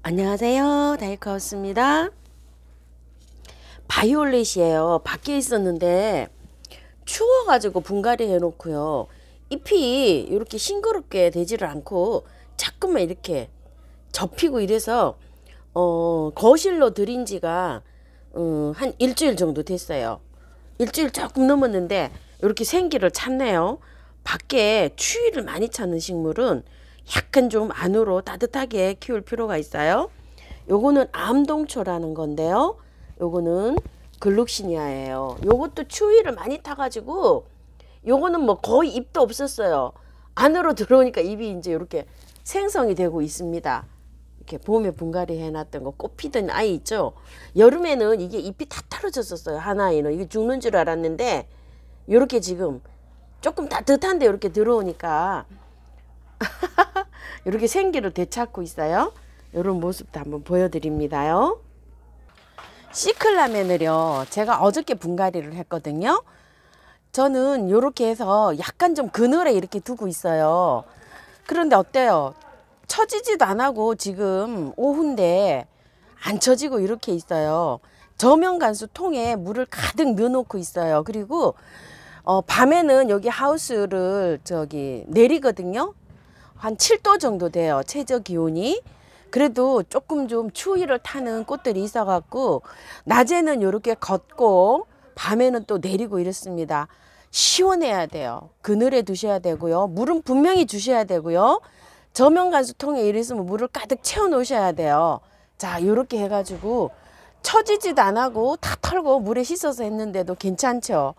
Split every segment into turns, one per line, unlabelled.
안녕하세요, 다이카우스입니다. 바이올렛이에요. 밖에 있었는데 추워가지고 분갈이 해놓고요. 잎이 이렇게 싱그럽게 되지를 않고 자꾸만 이렇게 접히고 이래서 거실로 들인 지가 한 일주일 정도 됐어요. 일주일 조금 넘었는데 이렇게 생기를 찾네요. 밖에 추위를 많이 찾는 식물은 약간 좀 안으로 따뜻하게 키울 필요가 있어요. 요거는 암동초라는 건데요. 요거는 글룩시니아예요. 요것도 추위를 많이 타가지고 요거는 뭐 거의 잎도 없었어요. 안으로 들어오니까 잎이 이제 이렇게 생성이 되고 있습니다. 이렇게 봄에 분갈이 해놨던 거 꽃 피던 아이 있죠. 여름에는 이게 잎이 다 떨어졌었어요. 한 아이는 이게 죽는 줄 알았는데 이렇게 지금 조금 따뜻한데 이렇게 들어오니까 이렇게 생기를 되찾고 있어요. 이런 모습도 한번 보여드립니다요. 시클라멘을요, 제가 어저께 분갈이를 했거든요. 저는 이렇게 해서 약간 좀 그늘에 이렇게 두고 있어요. 그런데 어때요? 처지지도 안 하고 지금 오후인데 안 처지고 이렇게 있어요. 저면간수 통에 물을 가득 넣어놓고 있어요. 그리고 밤에는 여기 하우스를 내리거든요. 한 7도 정도 돼요, 최저 기온이. 그래도 조금 좀 추위를 타는 꽃들이 있어 갖고 낮에는 이렇게 걷고 밤에는 또 내리고 이렇습니다. 시원해야 돼요. 그늘에 두셔야 되고요. 물은 분명히 주셔야 되고요. 저면간수통에 이랬으면 물을 가득 채워 놓으셔야 돼요. 자, 이렇게 해가지고 처지지도 안 하고 다 털고 물에 씻어서 했는데도 괜찮죠.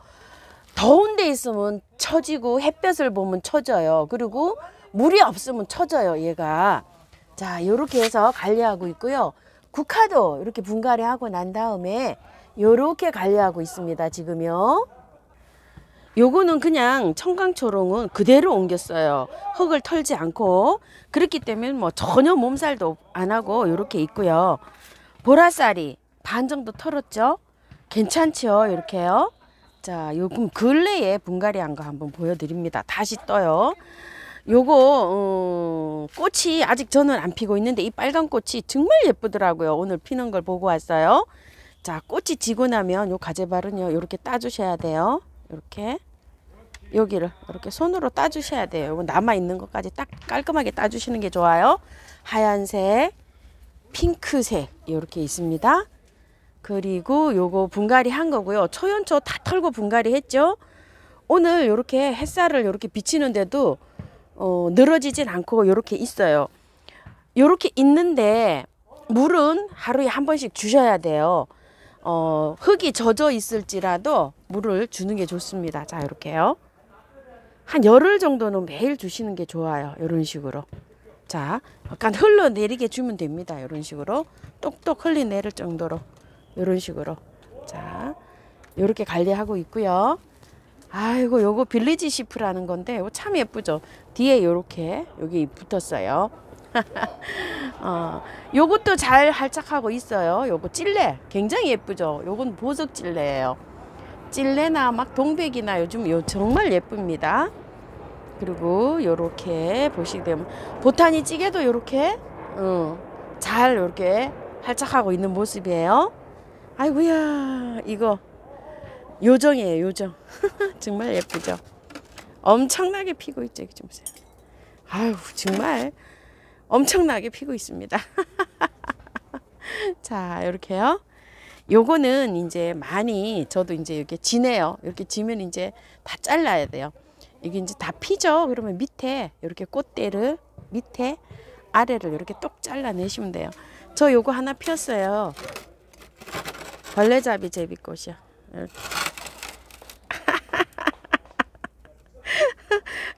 더운 데 있으면 처지고 햇볕을 보면 처져요. 그리고 물이 없으면 처져요, 얘가. 자, 이렇게 해서 관리하고 있고요. 국화도 이렇게 분갈이 하고 난 다음에 이렇게 관리하고 있습니다, 지금요. 요거는 그냥 청강초롱은 그대로 옮겼어요. 흙을 털지 않고. 그렇기 때문에 뭐 전혀 몸살도 안 하고 이렇게 있고요. 보라쌀이 반 정도 털었죠. 괜찮죠, 이렇게요. 자, 요금 근래에 분갈이 한 거 한번 보여드립니다. 다시 떠요. 요거 꽃이 아직 저는 안 피고 있는데 이 빨간 꽃이 정말 예쁘더라고요. 오늘 피는 걸 보고 왔어요. 자, 꽃이 지고 나면 요 가재발은요, 이렇게 따주셔야 돼요. 이렇게 여기를 이렇게 손으로 따주셔야 돼요. 요거 남아 있는 것까지 딱 깔끔하게 따주시는 게 좋아요. 하얀색, 핑크색 이렇게 있습니다. 그리고 요거 분갈이 한 거고요. 초연초 다 털고 분갈이 했죠. 오늘 이렇게 햇살을 이렇게 비치는데도 늘어지진 않고 이렇게 있어요. 이렇게 있는데 물은 하루에 한 번씩 주셔야 돼요. 흙이 젖어 있을지라도 물을 주는 게 좋습니다. 자, 이렇게요. 한 열흘 정도는 매일 주시는 게 좋아요. 이런 식으로. 자, 약간 흘러내리게 주면 됩니다. 이런 식으로. 똑똑 흘러내릴 정도로. 이런 식으로. 자, 이렇게 관리하고 있고요. 아이고, 요거 빌리지 시프라는 건데 이거 참 예쁘죠. 뒤에 요렇게 여기 붙었어요. 요것도 잘 활착하고 있어요. 요거 찔레 굉장히 예쁘죠. 요건 보석 찔레예요. 찔레나 막 동백이나 요즘 요 정말 예쁩니다. 그리고 요렇게 보시게 되면 보타니 찌개도 요렇게 잘 요렇게 활착하고 있는 모습이에요. 아이고야, 이거 요정이에요, 요정. 정말 예쁘죠. 엄청나게 피고 있죠. 좀 보세요. 아유, 정말 엄청나게 피고 있습니다. 자, 이렇게요. 요거는 이제 많이 저도 이제 이렇게 지네요. 이렇게 지면 이제 다 잘라야 돼요. 이게 이제 다 피죠. 그러면 밑에 이렇게 꽃대를 밑에 아래를 이렇게 똑 잘라내시면 돼요. 저 요거 하나 피었어요. 벌레잡이 제비꽃이요. 이렇게.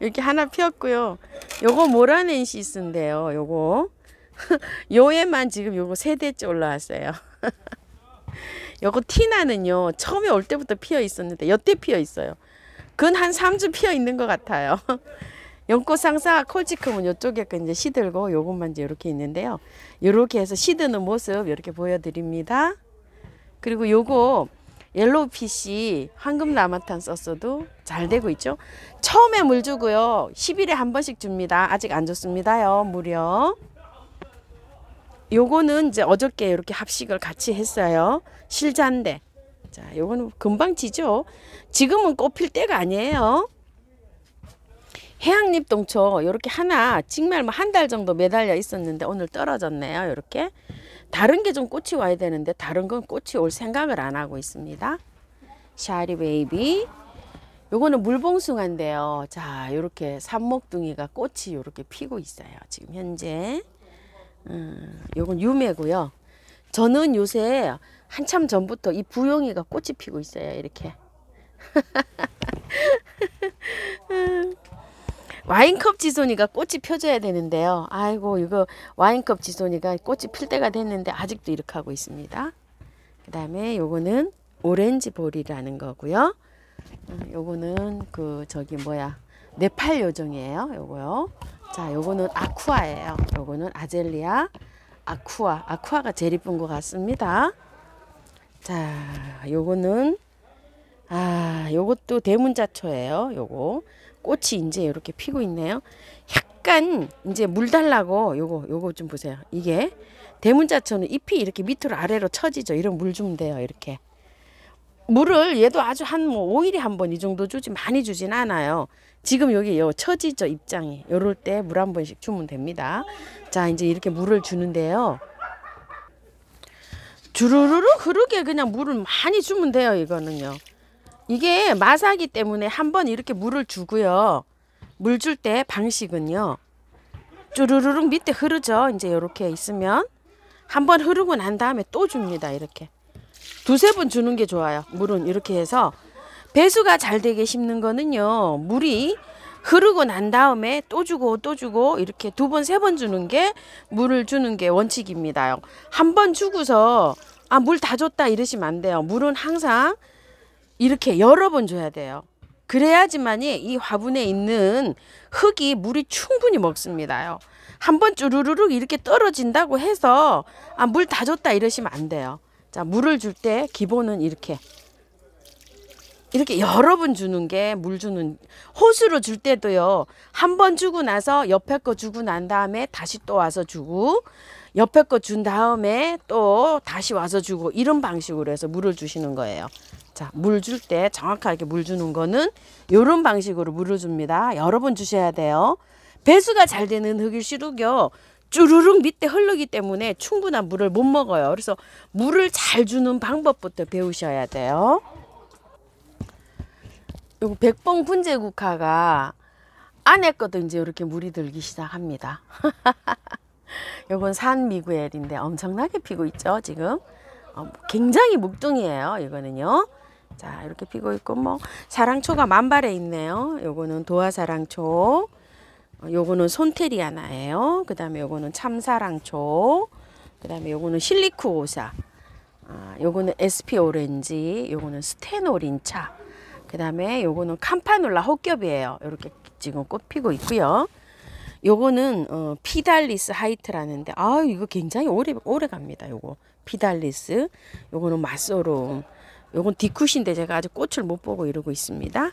이렇게 하나 피었고요. 요거 모라넨시스인데요. 요거 요에만 지금 요거 3대째 올라왔어요. 요거 티나는요, 처음에 올 때부터 피어 있었는데 여태 피어 있어요. 근 한 3주 피어 있는 것 같아요. 연꽃상사 콜치크은 요쪽에 이제 시들고 요것만 이제 이렇게 있는데요. 이렇게 해서 시드는 모습 이렇게 보여드립니다. 그리고 요거 옐로우핏이 황금 라마탄 썼어도 잘 되고 있죠. 처음에 물 주고요. 10일에 한 번씩 줍니다. 아직 안 줬습니다요. 무려. 요거는 이제 어저께 이렇게 합식을 같이 했어요. 실자인데. 자, 요거는 금방 지죠. 지금은 꽃 필 때가 아니에요. 해양잎 동초 요렇게 하나 정말 뭐 한 달 정도 매달려 있었는데 오늘 떨어졌네요. 요렇게. 다른 게 좀 꽃이 와야 되는데 다른 건 꽃이 올 생각을 안 하고 있습니다. 샤리 베이비. 요거는 물봉숭아인데요. 자, 요렇게 산목둥이가 꽃이 요렇게 피고 있어요. 지금 현재. 요건 유매고요. 저는 요새 한참 전부터 이 부용이가 꽃이 피고 있어요. 이렇게. 와인컵 지손이가 꽃이 펴져야 되는데요. 아이고, 이거 와인컵 지손이가 꽃이 필 때가 됐는데 아직도 이렇게 하고 있습니다. 그 다음에 요거는 오렌지 볼이라는 거고요. 요거는 그 저기 뭐야, 네팔 요정이에요. 요거요. 자, 요거는 아쿠아예요. 요거는 아젤리아 아쿠아. 아쿠아가 제일 이쁜 것 같습니다. 자, 요거는 요것도 대문자초예요. 요거 꽃이 이제 이렇게 피고 있네요. 약간 이제 물 달라고 요거 좀 보세요. 이게 대문자초는 잎이 이렇게 밑으로 아래로 처지죠. 이런 물 주면 돼요. 이렇게 물을 얘도 아주 한 뭐 5일에 한 번 이 정도 주지 많이 주진 않아요. 지금 여기 요 처지죠. 입장이 요럴 때 물 한 번씩 주면 됩니다. 자, 이제 이렇게 물을 주는데요. 주르르르 흐르게 그냥 물을 많이 주면 돼요. 이거는요. 이게 마사기 때문에 한번 이렇게 물을 주고요. 물 줄 때 방식은요. 쭈르르륵 밑에 흐르죠. 이제 이렇게 있으면 한번 흐르고 난 다음에 또 줍니다. 이렇게. 두세 번 주는 게 좋아요. 물은 이렇게 해서 배수가 잘 되게 심는 거는요. 물이 흐르고 난 다음에 또 주고 또 주고 이렇게 두 번, 세 번 주는 게 물을 주는 게 원칙입니다. 한 번 주고서 물 다 줬다 이러시면 안 돼요. 물은 항상 이렇게 여러 번 줘야 돼요. 그래야지만이 이 화분에 있는 흙이 물이 충분히 먹습니다. 한번 쭈루루룩 이렇게 떨어진다고 해서 물 다 줬다 이러시면 안 돼요. 자, 물을 줄 때 기본은 이렇게 여러 번 주는 게 물 주는. 호수로 줄 때도요. 한 번 주고 나서 옆에 거 주고 난 다음에 다시 또 와서 주고 옆에 거 준 다음에 또 다시 와서 주고 이런 방식으로 해서 물을 주시는 거예요. 자, 물 줄 때 정확하게 물 주는 거는 이런 방식으로 물을 줍니다. 여러 번 주셔야 돼요. 배수가 잘 되는 흙일수록요. 쭈루룩 밑에 흐르기 때문에 충분한 물을 못 먹어요. 그래서 물을 잘 주는 방법부터 배우셔야 돼요. 요거 백봉 분재국화가 안에 것도 이제 이렇게 물이 들기 시작합니다. 요건 산미구엘인데 엄청나게 피고 있죠, 지금. 굉장히 묵둥이에요, 이거는요. 자, 이렇게 피고 있고, 뭐, 사랑초가 만발에 있네요. 요거는 도화사랑초. 요거는 손테리아나예요. 그 다음에 요거는 참사랑초. 그 다음에 요거는 실리쿠오사. 요거는 SP 오렌지. 요거는 스테노린차. 그 다음에 요거는 캄파눌라 혹겹이에요. 이렇게 지금 꽃 피고 있고요. 요거는 피달리스 하이트라는데 이거 굉장히 오래 갑니다. 요거 피달리스. 요거는 맛소름. 요건 디쿠시인데 제가 아직 꽃을 못 보고 이러고 있습니다.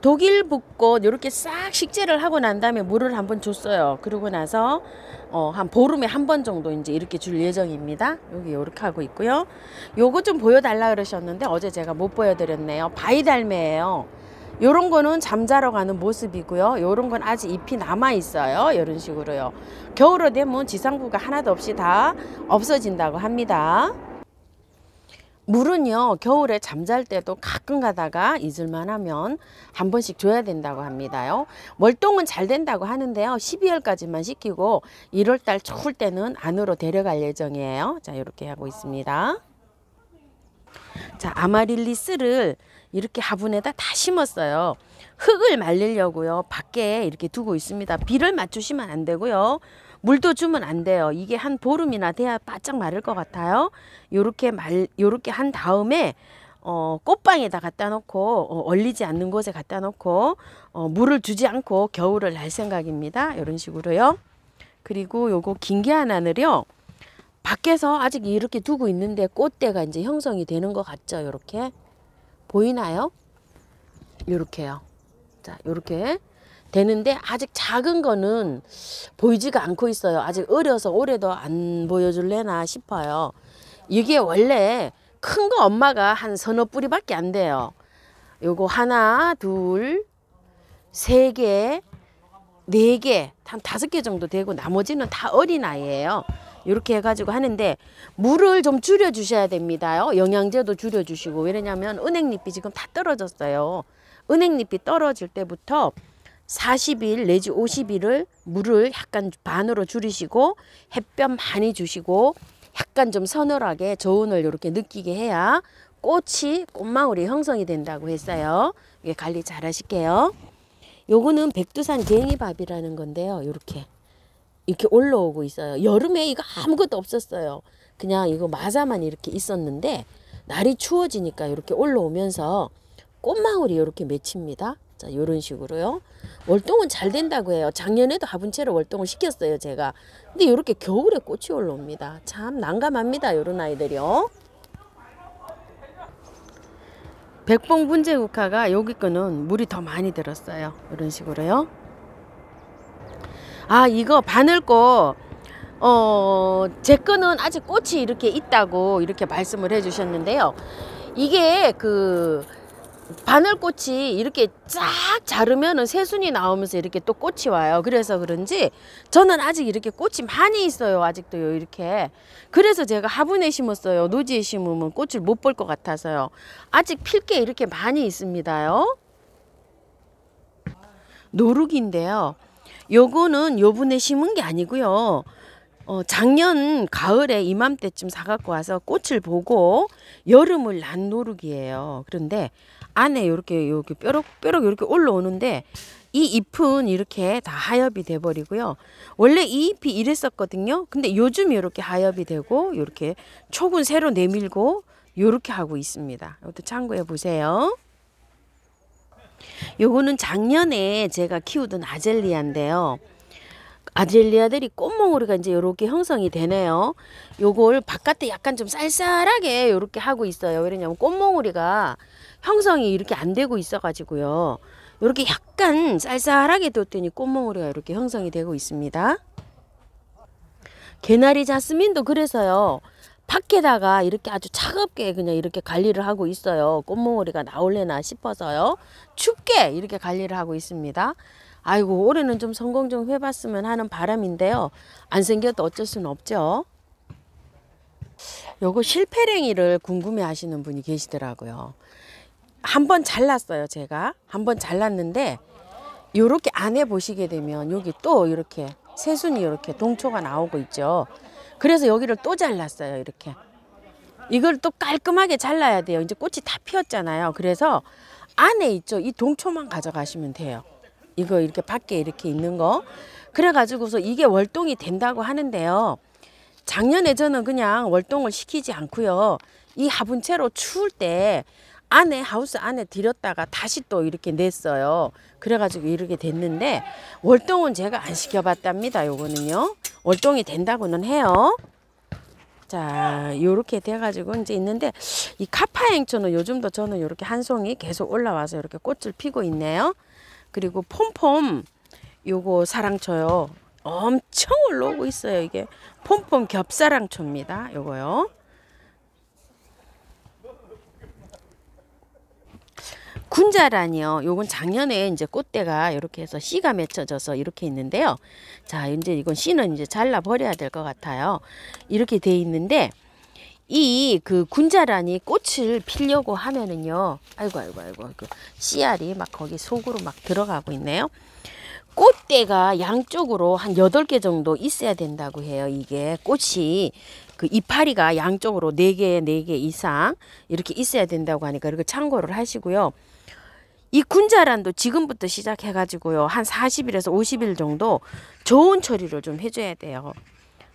독일 붓꽃 이렇게 싹 식재를 하고 난 다음에 물을 한번 줬어요. 그러고 나서 한 보름에 한 번 정도 이제 이렇게 줄 예정입니다. 여기 이렇게 하고 있고요. 요거 좀 보여달라 그러셨는데 어제 제가 못 보여드렸네요. 바이달매예요. 요런 거는 잠자러 가는 모습이고요. 요런 건 아직 잎이 남아 있어요. 이런 식으로요. 겨울이 되면 지상부가 하나도 없이 다 없어진다고 합니다. 물은요, 겨울에 잠잘 때도 가끔 가다가 잊을만 하면 한 번씩 줘야 된다고 합니다요. 월동은 잘 된다고 하는데요. 12월까지만 시키고 1월달 추울 때는 안으로 데려갈 예정이에요. 자, 이렇게 하고 있습니다. 자, 아마릴리스를 이렇게 화분에다 다 심었어요. 흙을 말리려고요. 밖에 이렇게 두고 있습니다. 비를 맞추시면 안 되고요. 물도 주면 안 돼요. 이게 한 보름이나 돼야 바짝 마를 것 같아요. 요렇게 한 다음에 꽃방에다 갖다 놓고 얼리지 않는 곳에 갖다 놓고 물을 주지 않고 겨울을 날 생각입니다. 이런 식으로요. 그리고 요거 긴 게 하나는요. 밖에서 아직 이렇게 두고 있는데 꽃대가 이제 형성이 되는 것 같죠. 요렇게 보이나요? 요렇게요. 자, 요렇게 되는데 아직 작은 거는 보이지가 않고 있어요. 아직 어려서 올해도 안 보여줄래나 싶어요. 이게 원래 큰 거 엄마가 한 서너 뿌리밖에 안 돼요. 요거 하나, 둘, 세 개, 네 개, 한 5개 정도 되고 나머지는 다 어린 아이예요. 이렇게 해가지고 하는데 물을 좀 줄여 주셔야 됩니다요. 영양제도 줄여 주시고. 왜냐면 은행잎이 지금 다 떨어졌어요. 은행잎이 떨어질 때부터 40일 내지 50일을 물을 약간 반으로 줄이시고 햇볕 많이 주시고 약간 좀 서늘하게 저온을 이렇게 느끼게 해야 꽃망울이 형성이 된다고 했어요. 이게 관리 잘 하실게요. 요거는 백두산 갱이밥이라는 건데요. 이렇게 올라오고 있어요. 여름에 이거 아무것도 없었어요. 그냥 이거 마사만 이렇게 있었는데 날이 추워지니까 이렇게 올라오면서 꽃망울이 이렇게 맺힙니다. 자, 요런 식으로요. 월동은 잘 된다고 해요. 작년에도 화분채로 월동을 시켰어요, 제가. 근데 이렇게 겨울에 꽃이 올라옵니다. 참 난감합니다, 요런 아이들이요. 백봉분재국화가 여기 거는 물이 더 많이 들었어요. 이런 식으로요. 아, 이거 바늘꽃 제 거는 아직 꽃이 이렇게 있다고 이렇게 말씀을 해 주셨는데요. 이게 그 바늘꽃이 이렇게 쫙 자르면은 새순이 나오면서 이렇게 또 꽃이 와요. 그래서 그런지 저는 아직 이렇게 꽃이 많이 있어요. 아직도요, 이렇게. 그래서 제가 화분에 심었어요. 노지에 심으면 꽃을 못 볼 것 같아서요. 아직 필 게 이렇게 많이 있습니다요. 노루기인데요. 요거는 요분에 심은 게 아니고요. 작년 가을에 이맘때쯤 사갖고 와서 꽃을 보고 여름을 난 노루기예요. 그런데 안에 이렇게 뾰록뾰록 이렇게 올라오는데 이 잎은 이렇게 다 하엽이 돼 버리고요. 원래 이 잎이 이랬었거든요. 근데 요즘 이렇게 하엽이 되고 이렇게 촉은 새로 내밀고 이렇게 하고 있습니다. 이것도 참고해 보세요. 요거는 작년에 제가 키우던 아젤리아인데요. 아젤리아들이 꽃몽우리가 이제 이렇게 형성이 되네요. 요걸 바깥에 약간 좀 쌀쌀하게 이렇게 하고 있어요. 왜냐면 꽃몽우리가 형성이 이렇게 안 되고 있어 가지고요. 이렇게 약간 쌀쌀하게 뒀더니 꽃몽우리가 이렇게 형성이 되고 있습니다. 개나리 자스민도 그래서요. 밖에다가 이렇게 아주 차갑게 그냥 이렇게 관리를 하고 있어요. 꽃몽우리가 나올래나 싶어서요. 춥게 이렇게 관리를 하고 있습니다. 아이고, 올해는 좀 성공 좀 해봤으면 하는 바람인데요. 안 생겨도 어쩔 수는 없죠. 요거 실패랭이를 궁금해 하시는 분이 계시더라고요. 한번 잘랐어요. 제가 한번 잘랐는데 요렇게 안에 보시게 되면 여기 또 이렇게 새순이 이렇게 동초가 나오고 있죠. 그래서 여기를 또 잘랐어요. 이렇게 이걸 또 깔끔하게 잘라야 돼요. 이제 꽃이 다 피었잖아요. 그래서 안에 있죠, 이 동초만 가져가시면 돼요. 이거 이렇게 밖에 이렇게 있는 거. 그래가지고서 이게 월동이 된다고 하는데요. 작년에 저는 그냥 월동을 시키지 않고요. 이 화분채로 추울 때 안에 하우스 안에 들였다가 다시 또 이렇게 냈어요. 그래가지고 이렇게 됐는데 월동은 제가 안 시켜봤답니다. 요거는요. 월동이 된다고는 해요. 자, 요렇게 돼가지고 이제 있는데 이 카파행초는 요즘도 저는 이렇게 한 송이 계속 올라와서 이렇게 꽃을 피고 있네요. 그리고 폼폼 요거 사랑초요. 엄청 올라오고 있어요. 이게 폼폼 겹사랑초입니다. 요거요. 군자란이요. 요건 작년에 이제 꽃대가 이렇게 해서 씨가 맺혀져서 이렇게 있는데요. 자, 이제 이건 씨는 이제 잘라 버려야 될 것 같아요. 이렇게 돼 있는데 이 그 군자란이 꽃을 피려고 하면은요. 아이고 씨알이 막 거기 속으로 막 들어가고 있네요. 꽃대가 양쪽으로 한 8개 정도 있어야 된다고 해요. 이게 꽃이 그 이파리가 양쪽으로 4개 이상 이렇게 있어야 된다고 하니까 이렇게 참고를 하시고요. 이 군자란도 지금부터 시작해 가지고요. 한 40일에서 50일 정도 저온 처리를 좀 해줘야 돼요.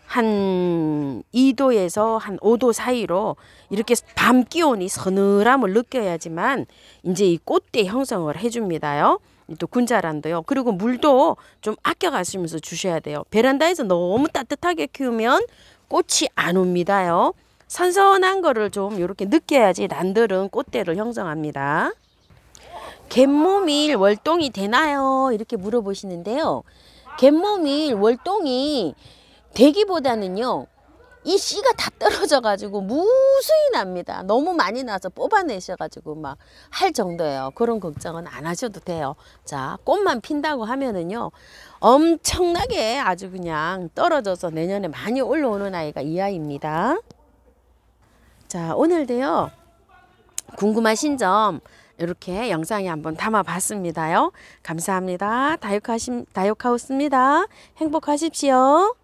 한 2도에서 한 5도 사이로 이렇게 밤 기온이 서늘함을 느껴야지만 이제 이 꽃대 형성을 해줍니다요. 또 군자란도요. 그리고 물도 좀 아껴 가시면서 주셔야 돼요. 베란다에서 너무 따뜻하게 키우면 꽃이 안 옵니다요. 선선한 거를 좀 이렇게 느껴야지 난들은 꽃대를 형성합니다. 갯모밀 월동이 되나요? 이렇게 물어보시는데요. 갯모밀 월동이 되기보다는요, 이 씨가 다 떨어져 가지고 무수히 납니다. 너무 많이 나서 뽑아내셔 가지고 막 할 정도예요. 그런 걱정은 안 하셔도 돼요. 자, 꽃만 핀다고 하면은요, 엄청나게 아주 그냥 떨어져서 내년에 많이 올라오는 아이가 이 아이입니다. 자, 오늘도요, 궁금하신 점 이렇게 영상에 한번 담아 봤습니다요. 감사합니다. 다육하우스입니다. 행복하십시오.